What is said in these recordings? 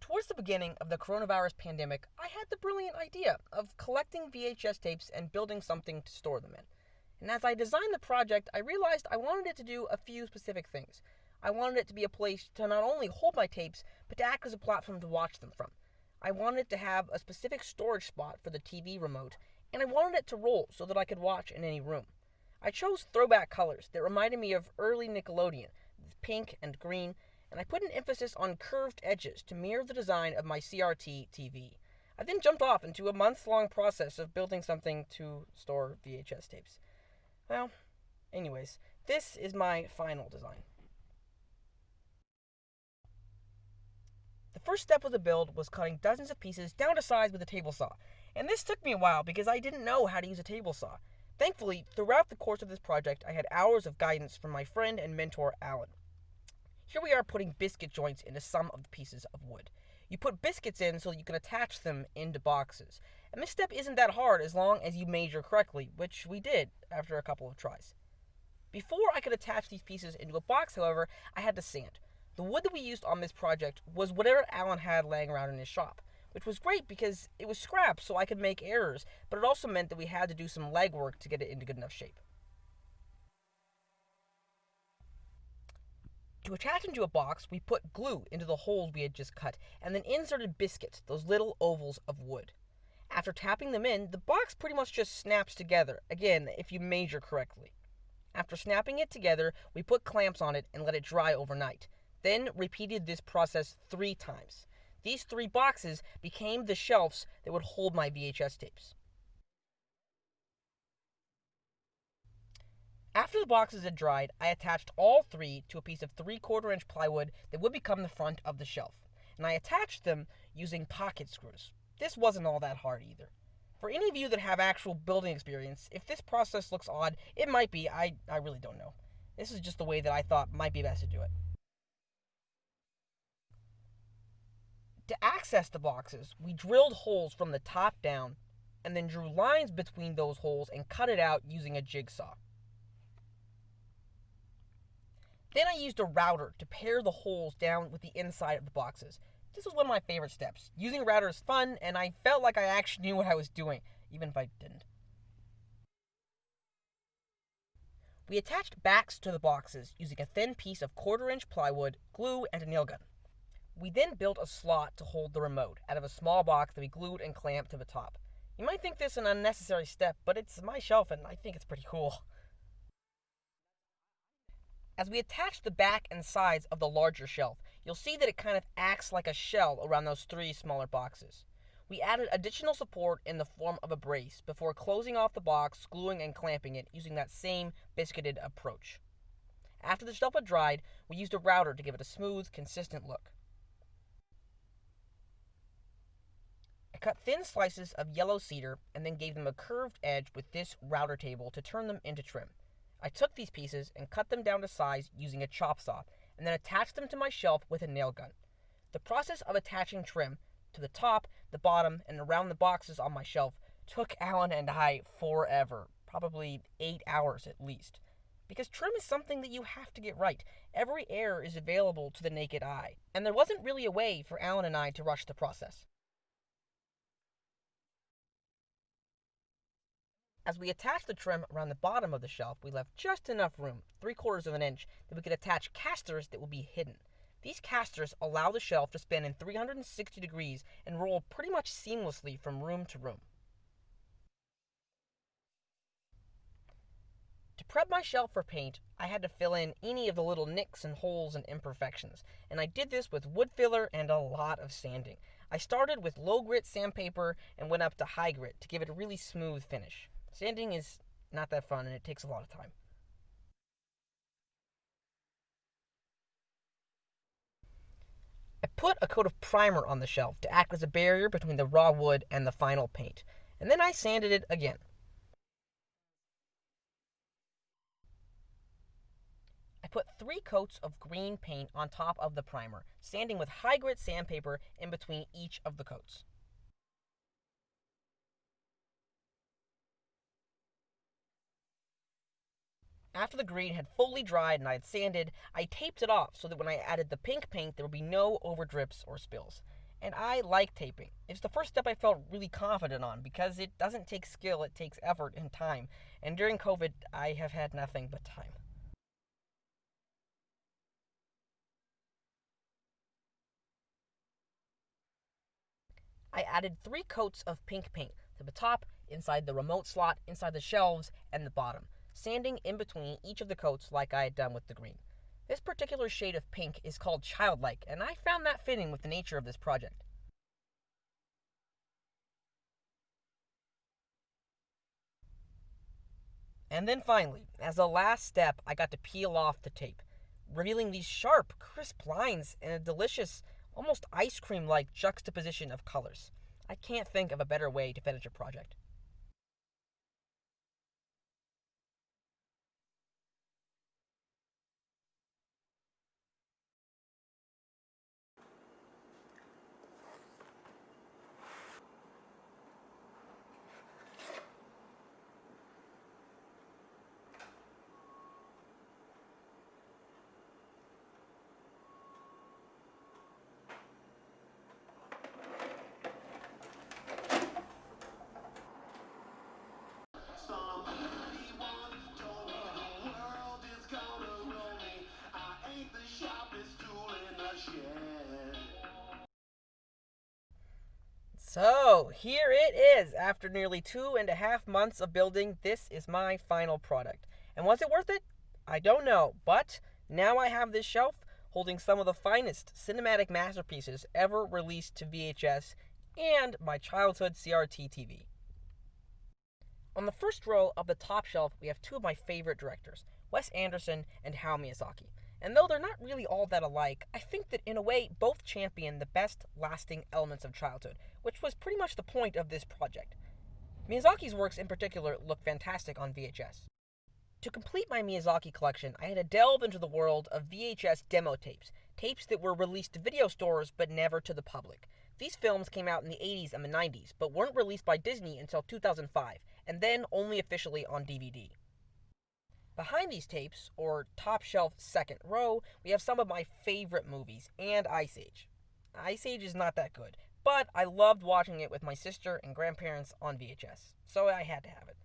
Towards the beginning of the coronavirus pandemic, I had the brilliant idea of collecting VHS tapes and building something to store them in. And as I designed the project, I realized I wanted it to do a few specific things. I wanted it to be a place to not only hold my tapes, but to act as a platform to watch them from. I wanted it to have a specific storage spot for the TV remote, and I wanted it to roll so that I could watch in any room. I chose throwback colors that reminded me of early Nickelodeon, pink and green, and I put an emphasis on curved edges to mirror the design of my CRT TV. I then jumped off into a months-long process of building something to store VHS tapes. Well, anyways, this is my final design. The first step of the build was cutting dozens of pieces down to size with a table saw, and this took me a while because I didn't know how to use a table saw. Thankfully, throughout the course of this project, I had hours of guidance from my friend and mentor, Alan. Here we are putting biscuit joints into some of the pieces of wood. You put biscuits in so that you can attach them into boxes. And this step isn't that hard as long as you measure correctly, which we did after a couple of tries. Before I could attach these pieces into a box, however, I had to sand. The wood that we used on this project was whatever Alan had laying around in his shop, which was great because it was scrap so I could make errors, but it also meant that we had to do some legwork to get it into good enough shape. To attach into a box, we put glue into the holes we had just cut, and then inserted biscuits, those little ovals of wood. After tapping them in, the box pretty much just snaps together, again, if you measure correctly. After snapping it together, we put clamps on it and let it dry overnight, then repeated this process 3 times. These 3 boxes became the shelves that would hold my VHS tapes. After the boxes had dried, I attached all 3 to a piece of 3/4-inch plywood that would become the front of the shelf, and I attached them using pocket screws. This wasn't all that hard either. For any of you that have actual building experience, if this process looks odd, it might be, I really don't know. This is just the way that I thought might be best to do it. To access the boxes, we drilled holes from the top down, and then drew lines between those holes and cut it out using a jigsaw. Then I used a router to pare the holes down with the inside of the boxes. This was one of my favorite steps. Using a router is fun, and I felt like I actually knew what I was doing, even if I didn't. We attached backs to the boxes using a thin piece of 1/4-inch plywood, glue, and a nail gun. We then built a slot to hold the remote out of a small box that we glued and clamped to the top. You might think this an unnecessary step, but it's my shelf and I think it's pretty cool. As we attach the back and sides of the larger shelf, you'll see that it kind of acts like a shell around those 3 smaller boxes. We added additional support in the form of a brace before closing off the box, gluing and clamping it using that same biscuited approach. After the shelf had dried, we used a router to give it a smooth, consistent look. I cut thin slices of yellow cedar and then gave them a curved edge with this router table to turn them into trim. I took these pieces and cut them down to size using a chop saw, and then attached them to my shelf with a nail gun. The process of attaching trim to the top, the bottom, and around the boxes on my shelf took Alan and I forever, probably 8 hours at least. Because trim is something that you have to get right. Every error is available to the naked eye, and there wasn't really a way for Alan and I to rush the process. As we attached the trim around the bottom of the shelf, we left just enough room, 3/4 of an inch, that we could attach casters that will be hidden. These casters allow the shelf to spin in 360 degrees and roll pretty much seamlessly from room to room. To prep my shelf for paint, I had to fill in any of the little nicks and holes and imperfections, and I did this with wood filler and a lot of sanding. I started with low grit sandpaper and went up to high grit to give it a really smooth finish. Sanding is not that fun and it takes a lot of time. I put a coat of primer on the shelf to act as a barrier between the raw wood and the final paint, and then I sanded it again. I put 3 coats of green paint on top of the primer, sanding with high grit sandpaper in between each of the coats. After the green had fully dried and I had sanded, I taped it off so that when I added the pink paint there would be no overdrips or spills. And I like taping. It's the first step I felt really confident on because it doesn't take skill, it takes effort and time. And during COVID, I have had nothing but time. I added 3 coats of pink paint to the top, inside the remote slot, inside the shelves, and the bottom, sanding in between each of the coats like I had done with the green. This particular shade of pink is called Childlike, and I found that fitting with the nature of this project. And then finally, as a last step, I got to peel off the tape, revealing these sharp, crisp lines and a delicious, almost ice cream like juxtaposition of colors. I can't think of a better way to finish a project. Somebody once told me the world is gonna roll me. I ain't the sharpest tool in the shed. So, here it is. After nearly 2.5 months of building, this is my final product. And was it worth it? I don't know, but now I have this shelf holding some of the finest cinematic masterpieces ever released to VHS and my childhood CRT TV. On the first row of the top shelf, we have two of my favorite directors, Wes Anderson and Hayao Miyazaki. And though they're not really all that alike, I think that in a way both champion the best lasting elements of childhood, which was pretty much the point of this project. Miyazaki's works in particular look fantastic on VHS. To complete my Miyazaki collection, I had to delve into the world of VHS demo tapes, tapes that were released to video stores but never to the public. These films came out in the 80s and the 90s, but weren't released by Disney until 2005, and then only officially on DVD. Behind these tapes, or top shelf second row, we have some of my favorite movies and Ice Age. Ice Age is not that good, but I loved watching it with my sister and grandparents on VHS, so I had to have it.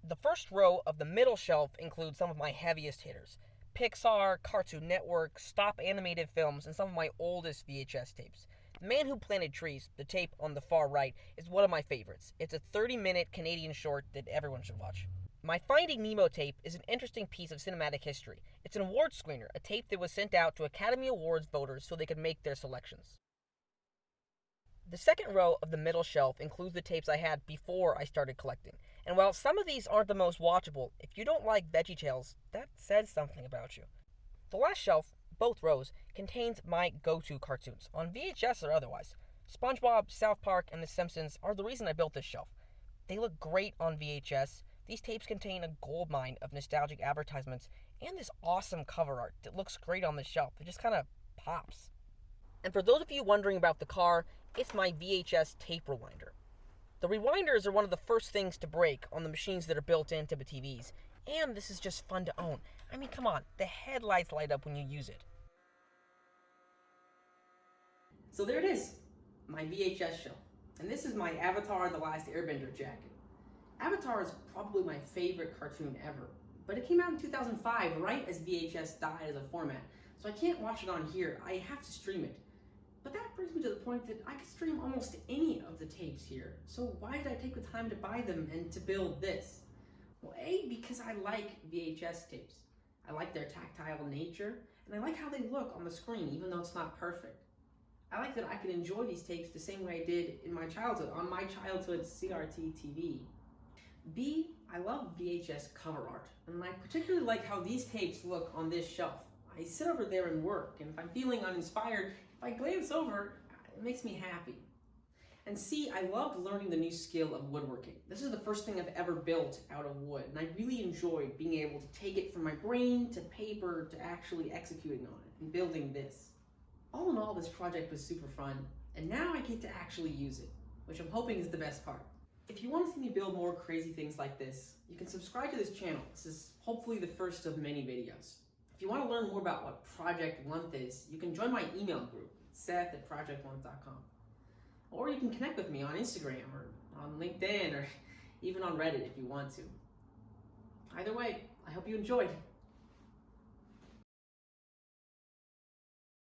The first row of the middle shelf includes some of my heaviest hitters: Pixar, Cartoon Network, stop animated films, and some of my oldest VHS tapes. The Man Who Planted Trees, the tape on the far right, is one of my favorites. It's a 30-minute Canadian short that everyone should watch. My Finding Nemo tape is an interesting piece of cinematic history. It's an award screener, a tape that was sent out to Academy Awards voters so they could make their selections. The second row of the middle shelf includes the tapes I had before I started collecting. And while some of these aren't the most watchable, if you don't like VeggieTales, that says something about you. The last shelf, both rows, contains my go-to cartoons, on VHS or otherwise. SpongeBob, South Park, and The Simpsons are the reason I built this shelf. They look great on VHS. These tapes contain a goldmine of nostalgic advertisements and this awesome cover art that looks great on the shelf. It just kind of pops. And for those of you wondering about the car, it's my VHS tape rewinder. The rewinders are one of the first things to break on the machines that are built into the TVs, and this is just fun to own. I mean, come on, the headlights light up when you use it. So there it is, my VHS shelf. And this is my Avatar The Last Airbender jacket. Avatar is probably my favorite cartoon ever, but it came out in 2005, right as VHS died as a format, so I can't watch it on here, I have to stream it. But that brings me to the point that I could stream almost any of the tapes here, so why did I take the time to buy them and to build this? Well, A, because I like VHS tapes. I like their tactile nature, and I like how they look on the screen, even though it's not perfect. I like that I can enjoy these tapes the same way I did in my childhood, on my childhood CRT TV. B, I love VHS cover art, and I particularly like how these tapes look on this shelf. I sit over there and work, and if I'm feeling uninspired, if I glance over, it makes me happy. And C, I loved learning the new skill of woodworking. This is the first thing I've ever built out of wood, and I really enjoyed being able to take it from my brain to paper to actually executing on it and building this. All in all, this project was super fun, and now I get to actually use it, which I'm hoping is the best part. If you want to see me build more crazy things like this, you can subscribe to this channel. This is hopefully the first of many videos. If you want to learn more about what Project Lunth is, you can join my email group, Seth@projectlunth.com. Or you can connect with me on Instagram or on LinkedIn or even on Reddit if you want to. Either way, I hope you enjoyed.